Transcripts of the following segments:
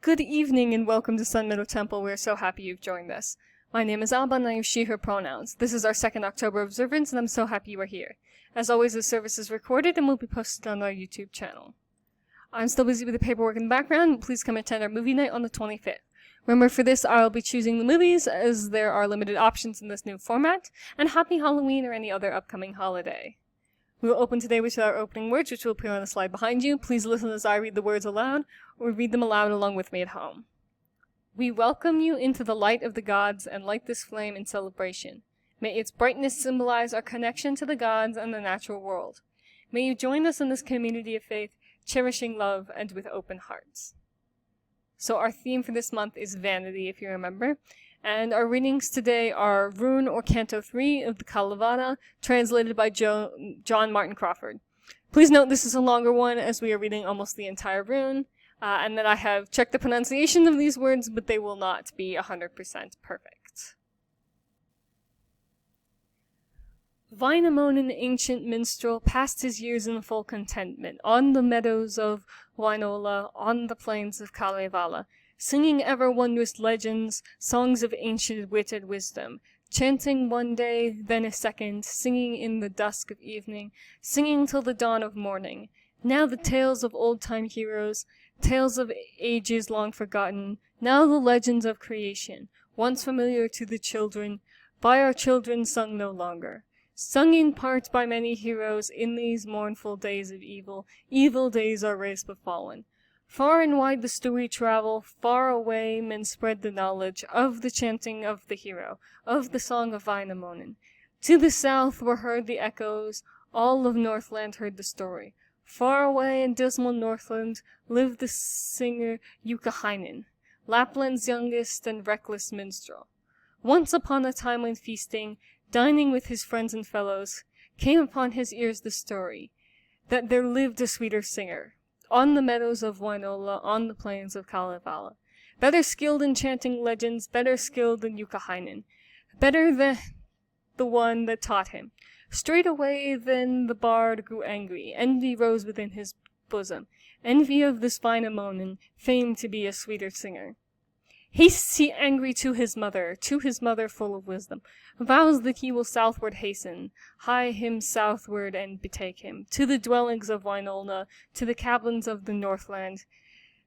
Good evening and welcome to Sun Meadow Temple. We're so happy you've joined us. My name is Alba and I use she, her pronouns. This is our second October observance and I'm so happy you are here. As always, the service is recorded and will be posted on our YouTube channel. I'm still busy with the paperwork in the background. Please come attend our movie night on the 25th. Remember, for this I'll be choosing the movies as there are limited options in this new format, and happy Halloween or any other upcoming holiday. We will open today with our opening words, which will appear on the slide behind you. Please listen as I read the words aloud, or read them aloud along with me at home. We welcome you into the light of the gods and light this flame in celebration. May its brightness symbolize our connection to the gods and the natural world. May you join us in this community of faith, cherishing love and with open hearts. So our theme for this month is vanity, if you remember. And our readings today are Rune or Canto 3 of the Kalevala, translated by John Martin Crawford. Please note this is a longer one as we are reading almost the entire rune, and that I have checked the pronunciation of these words, but they will not be 100% perfect. Wainamoinen, ancient minstrel, passed his years in full contentment, on the meadows of Wainola, on the plains of Kalevala, singing ever wondrous legends, songs of ancient wit and wisdom, chanting one day, then a second, singing in the dusk of evening, singing till the dawn of morning. Now the tales of old-time heroes, tales of ages long forgotten, now the legends of creation, once familiar to the children, by our children sung no longer. Sung in part by many heroes in these mournful days of evil, evil days our race befallen. Far and wide the story travel, far away men spread the knowledge of the chanting of the hero, of the song of Wainamoinen. To the south were heard the echoes, all of Northland heard the story. Far away in dismal Northland lived the singer Youkahainen, Lapland's youngest and reckless minstrel. Once upon a time when feasting, dining with his friends and fellows, came upon his ears the story, that there lived a sweeter singer, on the meadows of Wainola, on the plains of Kalevala. Better skilled in chanting legends, better skilled than Youkahainen, better than the one that taught him. Straightway then the bard grew angry, envy rose within his bosom, envy of this Wainamoinen, famed to be a sweeter singer. Hastes he angry to his mother full of wisdom, vows that he will southward hasten, hie him southward and betake him, to the dwellings of Wainola, to the cabins of the Northland,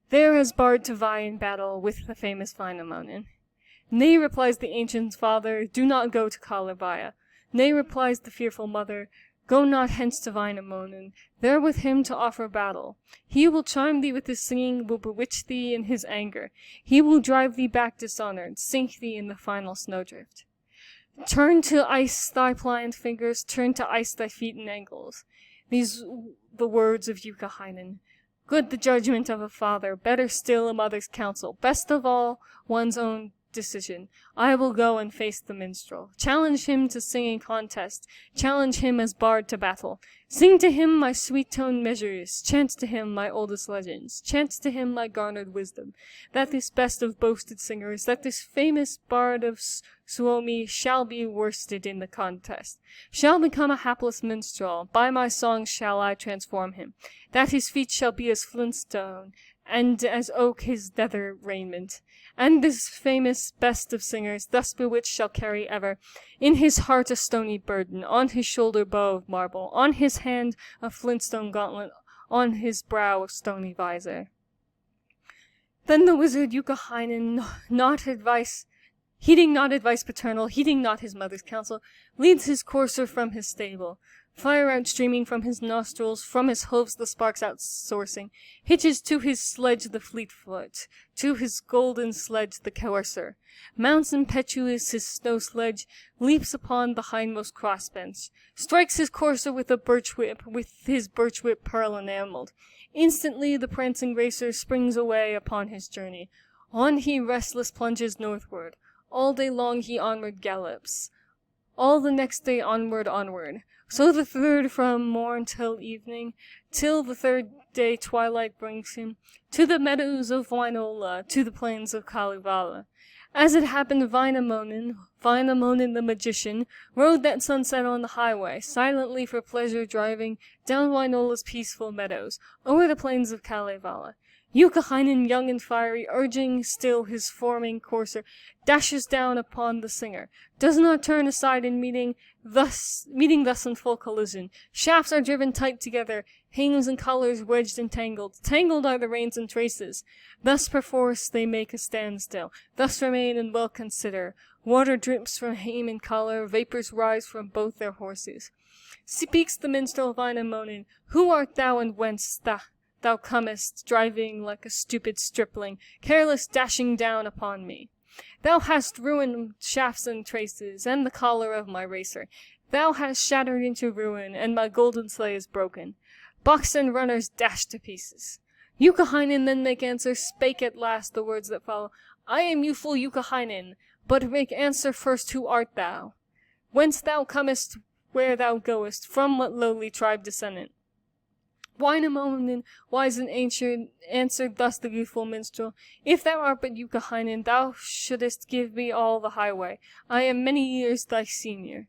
there as bard to vie in battle with the famous Wainamoinen. Nay, replies the ancient father, do not go to Kalevala. Nay, replies the fearful mother, go not hence to Wainamoinen, there with him to offer battle. He will charm thee with his singing, will bewitch thee in his anger. He will drive thee back dishonored, sink thee in the final snowdrift. Turn to ice thy pliant fingers, turn to ice thy feet and ankles. These the words of Youkahainen. Good the judgment of a father, better still a mother's counsel, best of all one's own decision. I will go and face the minstrel. Challenge him to singing contest. Challenge him as bard to battle. Sing to him my sweet-toned measures. Chant to him my oldest legends. Chant to him my garnered wisdom. That this best of boasted singers, that this famous bard of Suomi shall be worsted in the contest. Shall become a hapless minstrel. By my songs shall I transform him. That his feet shall be as flintstone, and as oak his nether raiment. And this famous best of singers, thus bewitched, shall carry ever in his heart a stony burden, on his shoulder bow of marble, on his hand a flintstone gauntlet, on his brow a stony visor. Then the wizard Youkahainen, heeding not advice paternal, heeding not his mother's counsel, leads his courser from his stable. Fire out streaming from his nostrils, from his hoofs the sparks outsourcing, hitches to his sledge the fleet-foot, to his golden sledge the courser, mounts impetuous his snow sledge, leaps upon the hindmost crossbench, strikes his courser with a birch whip, with his birch whip pearl enamelled. Instantly the prancing racer springs away upon his journey. On he restless plunges northward, all day long he onward gallops, all the next day onward. So the third from morn till evening, till the third day twilight brings him to the meadows of Wainola, to the plains of Kalevala. As it happened, Wainamoinen the magician, rode that sunset on the highway, silently for pleasure driving down Wainola's peaceful meadows, over the plains of Kalevala. Youkahainen, young and fiery, urging still his forming courser, dashes down upon the singer, does not turn aside in meeting thus in full collision. Shafts are driven tight together, hames and collars wedged and tangled. Tangled are the reins and traces. Thus perforce they make a standstill, thus remain and well consider. Water drips from hame and collar, vapors rise from both their horses. Speaks the minstrel Wainamoinen, who art thou and whence thou comest, driving like a stupid stripling, careless dashing down upon me? Thou hast ruined shafts and traces, and the collar of my racer. Thou hast shattered into ruin, and my golden sleigh is broken. Box and runners dashed to pieces. Youkahainen then make answer, spake at last the words that follow. I am youthful Youkahainen, but make answer first, who art thou? Whence thou comest, where thou goest, from what lowly tribe descendant? Wainamoinen, wise and ancient, answered thus the youthful minstrel, If thou art but Youkahainen, thou shouldest give me all the highway. I am many years thy senior.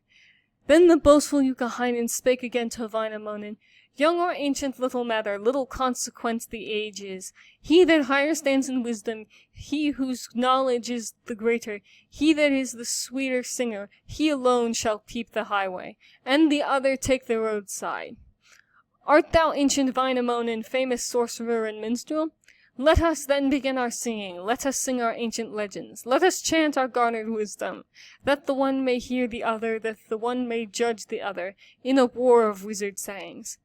Then the boastful Youkahainen spake again to Wainamoinen, Young or ancient, little matter, little consequence the age is. He that higher stands in wisdom, he whose knowledge is the greater, he that is the sweeter singer, he alone shall keep the highway, and the other take the roadside. Art thou ancient Wainamoinen, famous sorcerer and minstrel? Let us then begin our singing, let us sing our ancient legends, let us chant our garnered wisdom, that the one may hear the other, that the one may judge the other, in a war of wizard sayings.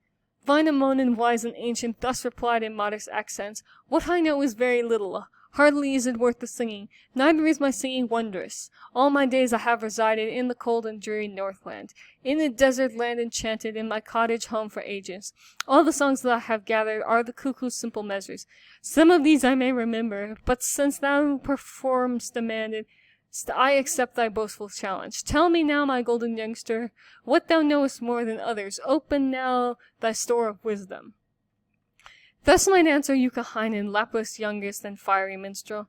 Wainamoinen, wise and ancient, thus replied in modest accents, What I know is very little, hardly is it worth the singing, neither is my singing wondrous. All my days I have resided in the cold and dreary Northland, in a desert land enchanted, in my cottage home for ages. All the songs that I have gathered are the cuckoo's simple measures. Some of these I may remember, but since thou performst demanded, I accept thy boastful challenge. Tell me now, my golden youngster, what thou knowest more than others. Open now thy store of wisdom. Thus might answer Youkahainen, Lapwest's youngest and fiery minstrel.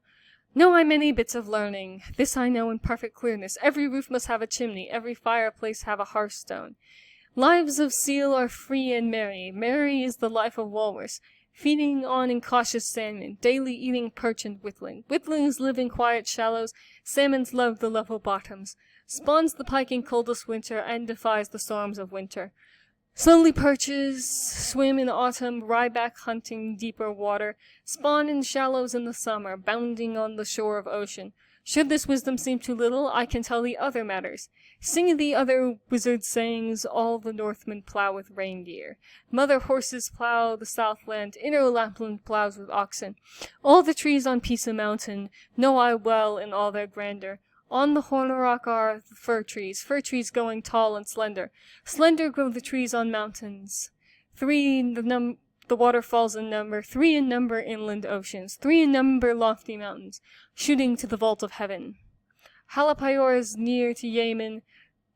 Know I many bits of learning, this I know in perfect clearness. Every roof must have a chimney, every fireplace have a hearthstone. Lives of seal are free and merry, merry is the life of walrus, feeding on incautious salmon, daily eating perch and whitling. Whitlings live in quiet shallows, salmons love the level bottoms. Spawns the pike in coldest winter, and defies the storms of winter. Slowly perches swim in autumn, wryback hunting deeper water, spawn in shallows in the summer, bounding on the shore of ocean. Should this wisdom seem too little, I can tell thee other matters. Sing the other wizard sayings, all the Northmen plow with reindeer. Mother horses plow the southland, inner Lapland plows with oxen. All the trees on Pisa mountain know I well in all their grandeur. On the Hornrock are the fir trees going tall and slender. Slender grow the trees on mountains. The waterfalls in number, 3 in number inland oceans, 3 in number lofty mountains, shooting to the vault of heaven. Halapayor is near to Yemen,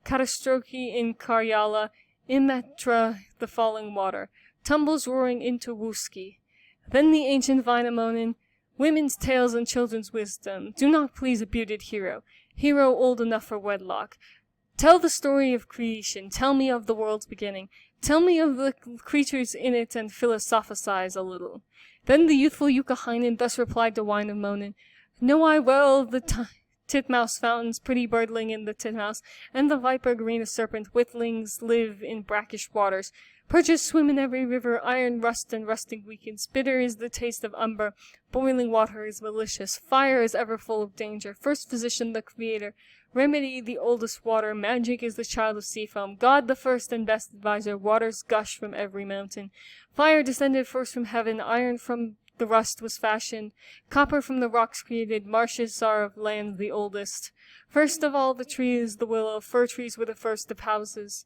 Katastroki in Karyala, Imatra the falling water, tumbles roaring into Wuski. Then the ancient Wainamoinen, women's tales and children's wisdom, do not please a bearded hero old enough for wedlock. Tell the story of creation, tell me of the world's beginning, tell me of the creatures in it and philosophize a little. Then the youthful Youkahainen thus replied to Wainamoinen, Know I well the titmouse fountains, pretty birdling in the titmouse, and the viper green as serpent, whitlings live in brackish waters. Perches swim in every river, iron rust and rusting weakens. Bitter is the taste of umber, boiling water is malicious. Fire is ever full of danger. First physician the creator, remedy the oldest water. Magic is the child of sea foam. God the first and best adviser. Waters gush from every mountain. Fire descended first from heaven. Iron from the rust was fashioned. Copper from the rocks created. Marshes are of land the oldest. First of all the trees the willow. Fir trees were the first of houses.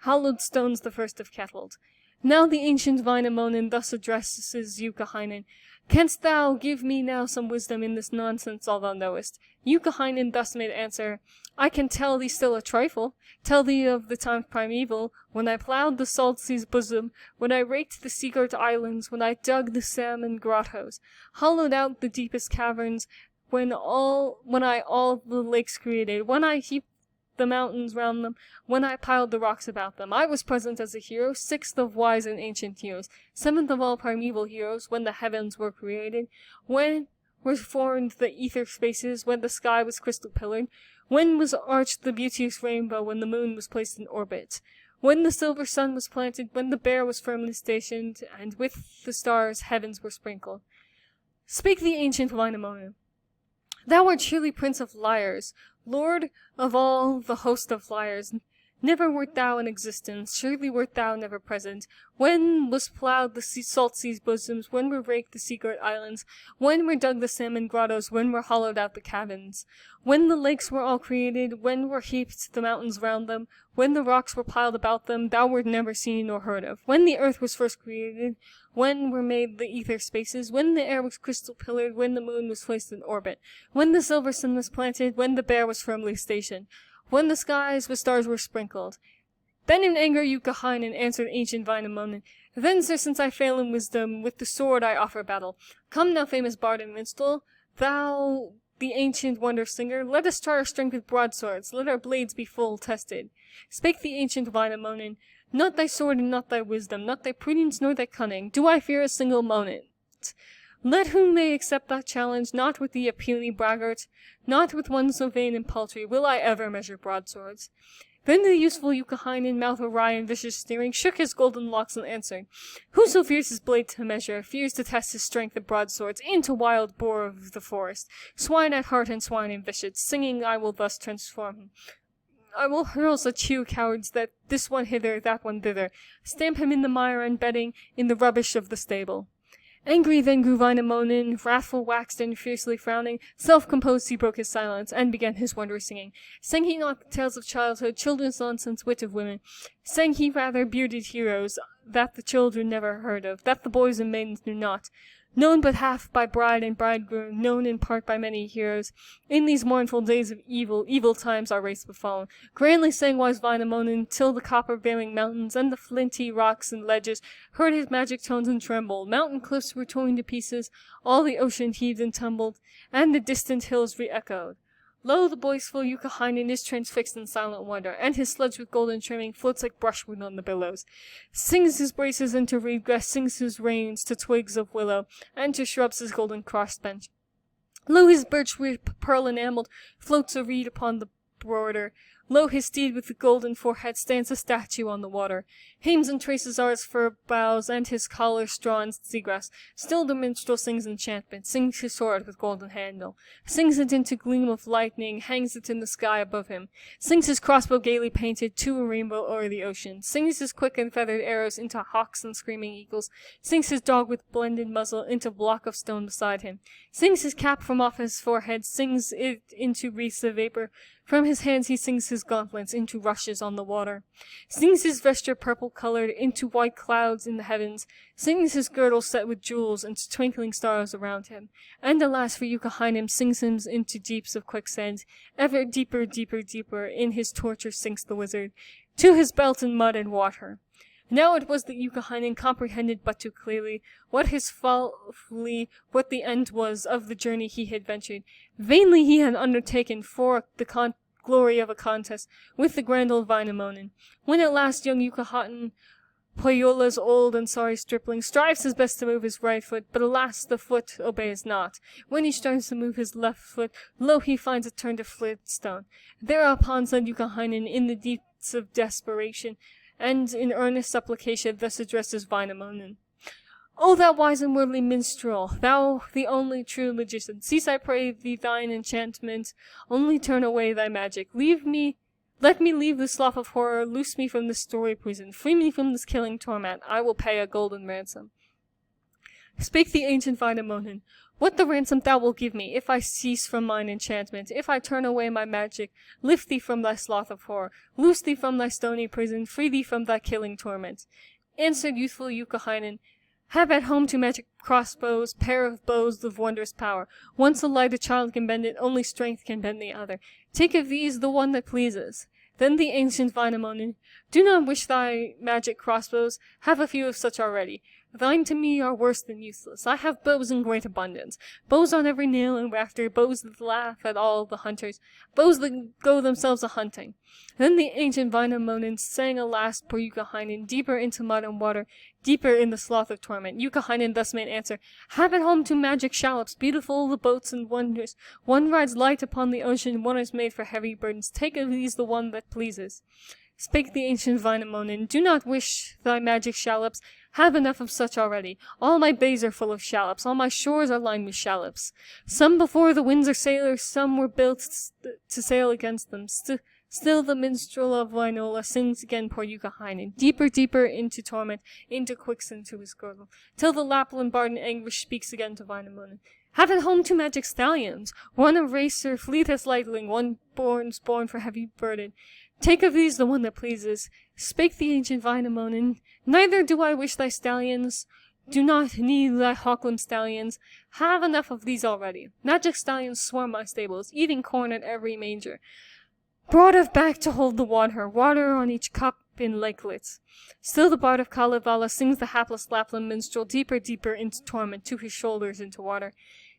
Hallowed stones the first of kettled. Now the ancient Wainamoinen thus addresses Youkahainen. Canst thou give me now some wisdom in this nonsense all thou knowest? Youkahainen thus made answer, I can tell thee still a trifle, tell thee of the time primeval, when I plowed the salt sea's bosom, when I raked the sea-girt islands, when I dug the salmon grottos, hollowed out the deepest caverns, when I all the lakes created, when I heaped the mountains round them, when I piled the rocks about them. I was present as a hero, sixth of wise and ancient heroes, seventh of all primeval heroes, when the heavens were created, when were formed the ether spaces, when the sky was crystal pillared, when was arched the beauteous rainbow, when the moon was placed in orbit, when the silver sun was planted, when the bear was firmly stationed, and with the stars heavens were sprinkled. Spake the ancient Wainamoinen, Thou art surely prince of liars, lord of all the host of liars. Never wert thou in existence, surely wert thou never present. When was plowed the salt sea's bosoms, when were raked the sea-girt islands, when were dug the salmon grottos, when were hollowed out the caverns, when the lakes were all created, when were heaped the mountains round them, when the rocks were piled about them, thou wert never seen nor heard of. When the earth was first created, when were made the ether spaces, when the air was crystal pillared, when the moon was placed in orbit, when the silver sun was planted, when the bear was firmly stationed, when the skies with stars were sprinkled. Then in anger Youkahainen answered ancient Wainamoinen, Then, sir, since I fail in wisdom, with the sword I offer battle. Come now, famous bard and minstrel, thou the ancient wonder singer, let us try our strength with broadswords, let our blades be full tested. Spake the ancient Wainamoinen, Not thy sword and not thy wisdom, not thy prudence nor thy cunning, do I fear a single moment. Let whom may accept that challenge, not with thee a puny braggart, not with one so vain and paltry, will I ever measure broadswords. Then the useful Youkahainen, mouth awry and vicious sneering, shook his golden locks and answered, Whoso fears his blade to measure, fears to test his strength of broadswords, into wild boar of the forest, swine at heart and swine in visage, singing I will thus transform him. I will hurl such hew cowards that this one hither, that one thither, stamp him in the mire and bedding, in the rubbish of the stable. Angry then grew Wainamoinen, wrathful waxed and fiercely frowning, self-composed he broke his silence, and began his wondrous singing. Sang he not the tales of childhood, children's nonsense, wit of women? Sang he rather bearded heroes, that the children never heard of, that the boys and maidens knew not? Known but half by bride and bridegroom, known in part by many heroes. In these mournful days of evil times our race befallen. Grandly sang wise Wainamoinen, till the copper-bearing mountains and the flinty rocks and ledges heard his magic tones and trembled. Mountain cliffs were torn to pieces, all the ocean heaved and tumbled, and the distant hills re-echoed. Lo, the boastful Youkahainen is transfixed in silent wonder, and his sledge with golden trimming floats like brushwood on the billows. Sings his braces into reed grass, sings his reins to twigs of willow, and to shrubs his golden crossbench. Lo, his birch with pearl enamelled floats a reed upon the border. Lo, his steed with the golden forehead stands a statue on the water. Hames and traces are his fir boughs, and his collar strawn seagrass. Still the minstrel sings enchantment, sings his sword with golden handle, sings it into gleam of lightning, hangs it in the sky above him, sings his crossbow gaily painted to a rainbow o'er the ocean, sings his quick and feathered arrows into hawks and screaming eagles, sings his dog with blended muzzle into block of stone beside him, sings his cap from off his forehead, sings it into wreaths of vapor. From his hands he sings his gauntlets into rushes on the water, sings his vesture purple-colored into white clouds in the heavens, sings his girdle set with jewels into twinkling stars around him. And alas for Youkahainen, sings him into deeps of quicksand, ever deeper, deeper, deeper, in his torture sinks the wizard, to his belt in mud and water. Now it was that Youkahainen comprehended but too clearly what his folly, what the end was of the journey he had ventured. Vainly he had undertaken for the glory of a contest with the grand old Wainamoinen. When at last young Youkahainen, Pohyola's old and sorry stripling, strives his best to move his right foot, but alas, the foot obeys not. When he strives to move his left foot, lo, he finds it turned to flintstone. Thereupon said Youkahainen in the deeps of desperation, and in earnest supplication thus addresses Wainamoinen. O thou wise and worldly minstrel, thou the only true magician, cease I pray thee thine enchantment, only turn away thy magic. Let me leave this slough of horror, loose me from this story prison, free me from this killing torment, I will pay a golden ransom. Spake the ancient Wainamoinen, What the ransom thou wilt give me, if I cease from mine enchantment, if I turn away my magic, lift thee from thy slough of horror, loose thee from thy stony prison, free thee from thy killing torment? Answered youthful Youkahainen, Have at home two magic crossbows, pair of bows of wondrous power. Once a light a child can bend it, only strength can bend the other. Take of these the one that pleases. Then the ancient Wainamoinen, Do not wish thy magic crossbows, have a few of such already. Thine to me are worse than useless. I have bows in great abundance, bows on every nail and rafter, bows that laugh at all the hunters, bows that go themselves a-hunting. Then the ancient Wainamoinen sang a last poor Youkahainen, deeper into mud and water, deeper in the slough of torment. Youkahainen thus made answer, have at home 2 magic shallops, beautiful the boats and wondrous. One rides light upon the ocean, one is made for heavy burdens. Take of these the one that pleases. Spake the ancient Wainamoinen, do not wish thy magic shallops, have enough of such already. All my bays are full of shallops, all my shores are lined with shallops. Some before the winds are sailors, some were built to sail against them. Still the minstrel of Wainola sings again poor Youkahainen, deeper, deeper into torment, into quicksand to his girdle, till the Lapland bard in anguish speaks again to Wainamoinen. Have at home 2 magic stallions, one a racer, fleet as lightning, one born for heavy burden. Take of these the one that pleases. Spake the ancient Wainamoinen, neither do I wish thy stallions, do not need thy Hawkland stallions, have enough of these already. Magic stallions swarm my stables, eating corn at every manger. Broad of back to hold the water, water on each cup in lakelets. Still the bard of Kalevala sings the hapless Lapland minstrel, deeper, deeper into torment, to his shoulders into water.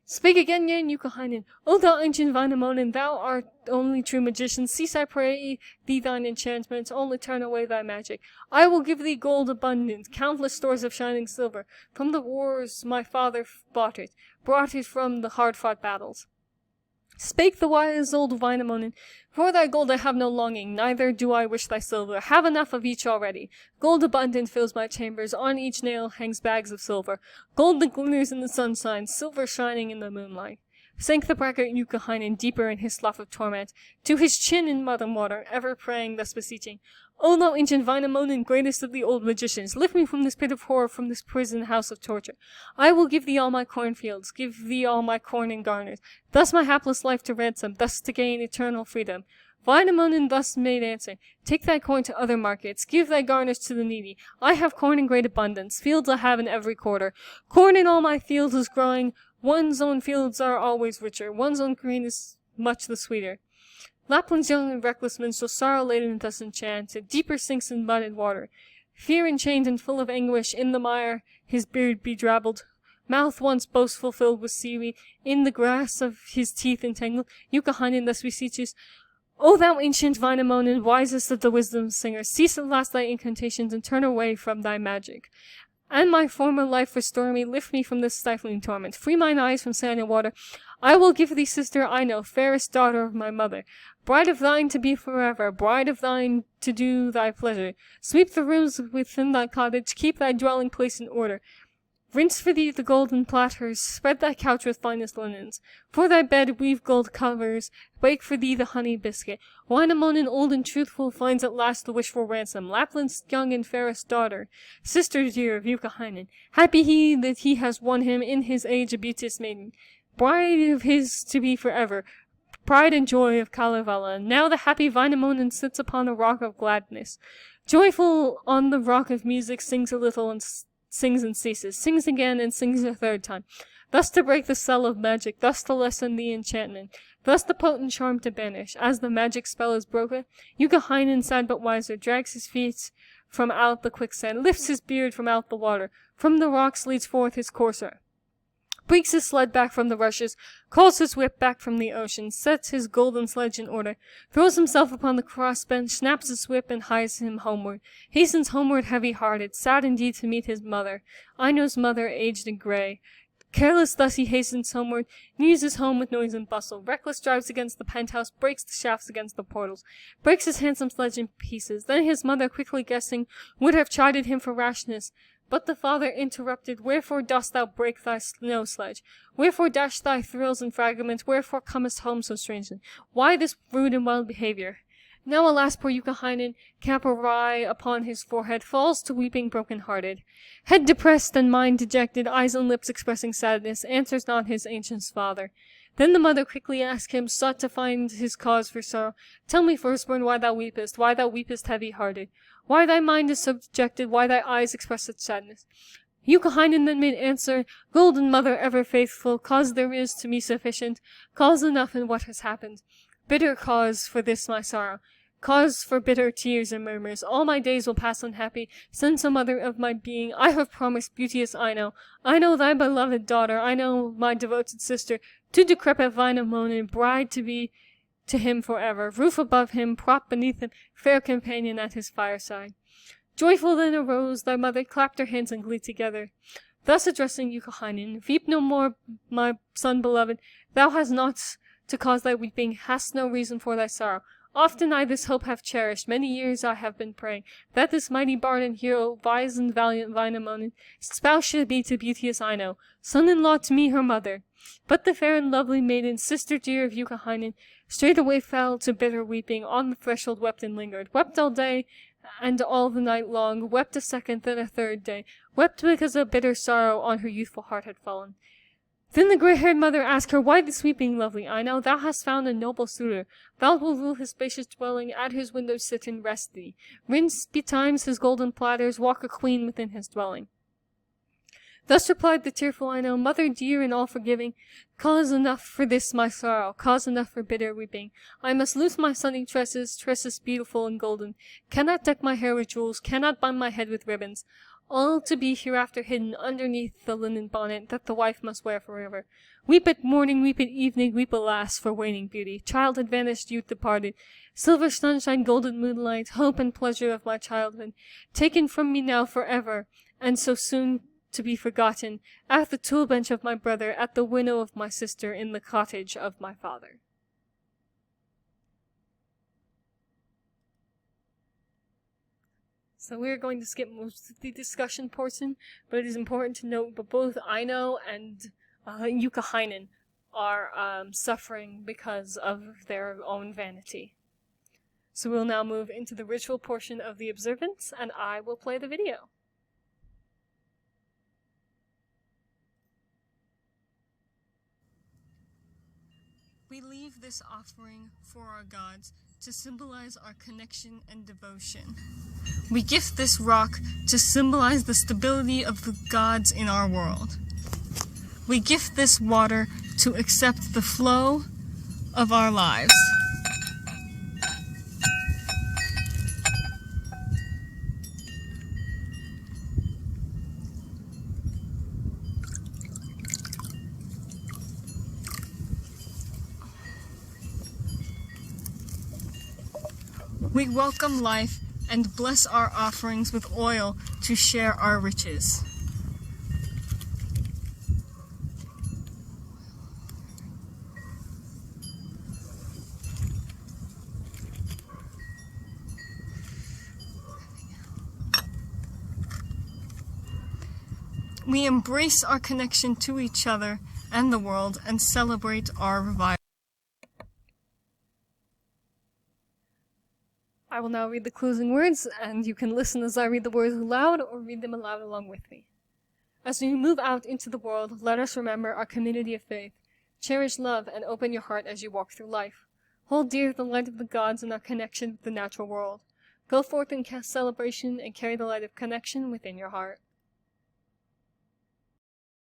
Spake again Youkahainen, O thou ancient Wainamoinen, thou art only true magician, cease I pray thee thine enchantments, only turn away thy magic. I will give thee gold abundant, countless stores of shining silver. From the wars my father brought it from the hard-fought battles. Spake the wise old Wainamoinen, for thy gold I have no longing, neither do I wish thy silver. Have enough of each already. Gold abundant fills my chambers, on each nail hangs bags of silver. Gold that glitters in the sunshine, silver shining in the moonlight. Sank the braggart Youkahainen deeper in his slough of torment, to his chin in mud and water, ever praying, thus beseeching, O thou ancient Wainamoinen, greatest of the old magicians, lift me from this pit of horror, from this prison house of torture. I will give thee all my cornfields, give thee all my corn and garners, thus my hapless life to ransom, thus to gain eternal freedom. Wainamoinen thus made answer, take thy corn to other markets, give thy garners to the needy. I have corn in great abundance, fields I have in every quarter. Corn in all my fields is growing, one's own fields are always richer, one's own green is much the sweeter. Lapland's young and reckless minstrel, sorrow-laden and thus enchanted, deeper sinks in mud and water. Fear enchained and full of anguish, in the mire, his beard bedrabbled, mouth once boastful filled with seaweed, in the grass of his teeth entangled. Youkahainen thus beseeches, O thou ancient Wainamoinen, wisest of the wisdom singers, cease at last thy incantations and turn away from thy magic. And my former life restore me, lift me from this stifling torment, free mine eyes from sand and water. I will give thee sister Aino, fairest daughter of my mother, bride of thine to be forever, bride of thine to do thy pleasure. Sweep the rooms within thy cottage, keep thy dwelling place in order. Rinse for thee the golden platters, spread thy couch with finest linens. For thy bed weave gold covers, bake for thee the honey biscuit. Wainamoinen old and truthful finds at last the wishful ransom, Lapland's young and fairest daughter, sister dear of Youkahainen. Happy he that he has won him in his age a beauteous maiden, bride of his to be forever, pride and joy of Kalevala. Now the happy Wainamoinen sits upon a rock of gladness. Joyful on the rock of music, sings a little and sings and ceases, sings again and sings a third time, thus to break the spell of magic, thus to lessen the enchantment, thus the potent charm to banish. As the magic spell is broken, Youkahainen, sad but wiser, drags his feet from out the quicksand, lifts his beard from out the water, from the rocks leads forth his courser, breaks his sled back from the rushes, calls his whip back from the ocean, sets his golden sledge in order, throws himself upon the crossbench, snaps his whip, and hies him homeward, hastens homeward heavy-hearted, sad indeed to meet his mother, Aino's mother, aged and grey. Careless thus he hastens homeward, nears his home with noise and bustle, reckless drives against the penthouse, breaks the shafts against the portals, breaks his handsome sledge in pieces. Then his mother, quickly guessing, would have chided him for rashness, but the father interrupted, Wherefore dost thou break thy snow sledge? Wherefore dash thy thrills and fragments? Wherefore comest home so strangely? Why this rude and wild behavior? Now alas, poor Youkahainen, cap awry upon his forehead, falls to weeping broken-hearted. Head depressed and mind dejected, eyes and lips expressing sadness, answers not his ancient father. Then the mother quickly asked him, sought to find his cause for sorrow. Tell me, firstborn, why thou weepest heavy-hearted? Why thy mind is so dejected, why thy eyes express such sadness? Youkahainen then made answer, Golden mother, ever faithful, cause there is to me sufficient, cause enough in what has happened. Bitter cause for this my sorrow. cause for bitter tears and murmurs. All my days will pass unhappy, since a mother of my being I have promised beauteous Ino. Ino, thy beloved daughter, Ino, my devoted sister, to decrepit Wainamoinen, bride to be to him forever, roof above him, prop beneath him, fair companion at his fireside. Joyful then arose thy mother, clapped her hands in glee together, thus addressing Youkahainen: Weep no more, my son beloved, thou hast naught to cause thy weeping, hast no reason for thy sorrow. Often I this hope have cherished, many years I have been praying, that this mighty bard and hero, wise and valiant Wainamoinen, spouse should be to beauteous Ino, son-in-law to me her mother. But the fair and lovely maiden, sister dear of Youkahainen, straightway fell to bitter weeping, on the threshold wept and lingered, wept all day and all the night long, wept a second, then a third day, wept because a bitter sorrow on her youthful heart had fallen. Then the grey-haired mother asked her, Why this weeping, lovely Ino? Thou hast found a noble suitor. Thou wilt rule his spacious dwelling, at his windows sit and rest thee. Rinse betimes his golden platters, walk a queen within his dwelling. Thus replied the tearful Ino, Mother dear and all-forgiving, cause enough for this my sorrow, cause enough for bitter weeping. I must loose my sunny tresses, tresses beautiful and golden, cannot deck my hair with jewels, cannot bind my head with ribbons, all to be hereafter hidden underneath the linen bonnet that the wife must wear forever. Weep at morning, weep at evening, weep alas for waning beauty. Childhood vanished, youth departed, silver sunshine, golden moonlight, hope and pleasure of my childhood, taken from me now forever, and so soon to be forgotten, at the tool bench of my brother, at the window of my sister, in the cottage of my father. So we're going to skip most of the discussion portion, but it is important to note that both Ino and Youkahainen are suffering because of their own vanity. So we'll now move into the ritual portion of the observance, and I will play the video. We leave this offering for our gods to symbolize our connection and devotion. We gift this rock to symbolize the stability of the gods in our world. We gift this water to accept the flow of our lives. We welcome life and bless our offerings with oil to share our riches. We embrace our connection to each other and the world and celebrate our revival. I will now read the closing words, and you can listen as I read the words aloud or read them aloud along with me. As we move out into the world, let us remember our community of faith. Cherish love and open your heart as you walk through life. Hold dear the light of the gods and our connection with the natural world. Go forth in celebration and carry the light of connection within your heart.